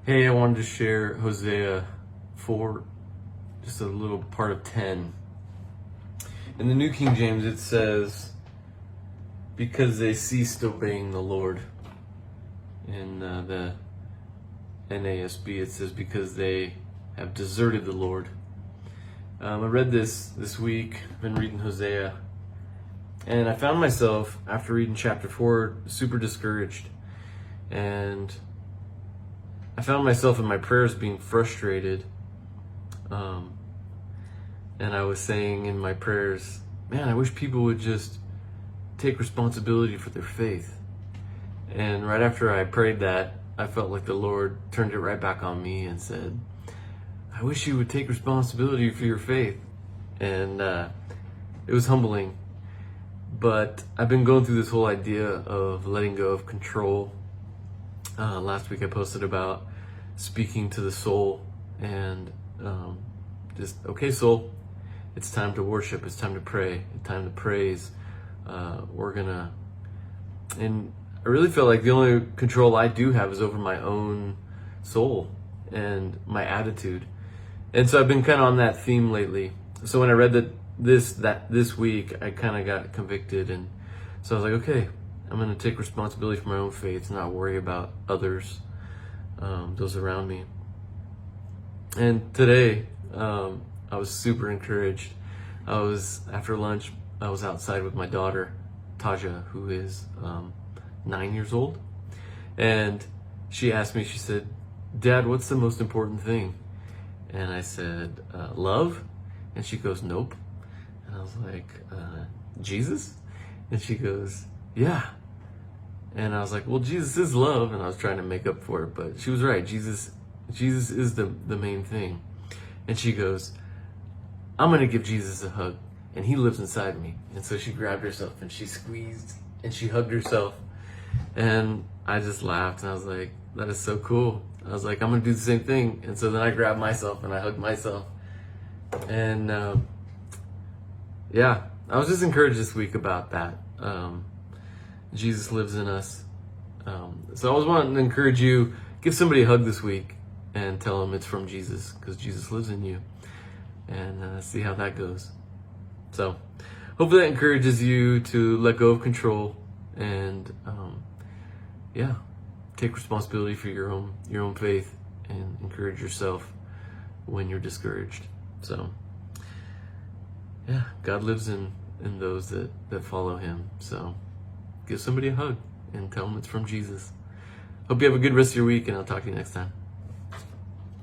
Hey, I wanted to share Hosea 4, just a little part of 10. In the New King James, it says, because they ceased obeying the Lord. In the NASB, it says, because they have deserted the Lord. I read this week, I've been reading Hosea, and I found myself, after reading chapter 4, super discouraged. And I found myself in my prayers being frustrated. And I was saying in my prayers, man, I wish people would just take responsibility for their faith. And right after I prayed that, I felt like the Lord turned it right back on me and said, I wish you would take responsibility for your faith. And it was humbling. But I've been going through this whole idea of letting go of control. Last week I posted about speaking to the soul and just, okay, soul, it's time to worship, it's time to pray, it's time to praise. And I really feel like the only control I do have is over my own soul and my attitude. And so I've been kind of on that theme lately. So when I read this week, I kind of got convicted, and so I was like, okay, I'm going to take responsibility for my own faith, not worry about others, those around me. And today, I was super encouraged. After lunch, I was outside with my daughter, Taja, who is 9 years old. And she asked me, she said, Dad, what's the most important thing? And I said, love. And she goes, nope. And I was like, Jesus? And she goes, yeah. And I was like, well, Jesus is love. And I was trying to make up for it, but she was right. Jesus is the main thing. And she goes, I'm going to give Jesus a hug, and he lives inside me. And so she grabbed herself and she squeezed and she hugged herself. And I just laughed, and I was like, that is so cool. I was like, I'm going to do the same thing. And so then I grabbed myself and I hugged myself. And yeah, I was just encouraged this week about that. Jesus lives in us. So I was wanting to encourage you, give somebody a hug this week and tell them it's from Jesus, because Jesus lives in you, and see how that goes. So hopefully that encourages you to let go of control and yeah, take responsibility for your own faith and encourage yourself when you're discouraged. So yeah, God lives in those that follow him. So give somebody a hug and tell them it's from Jesus. Hope you have a good rest of your week, and I'll talk to you next time.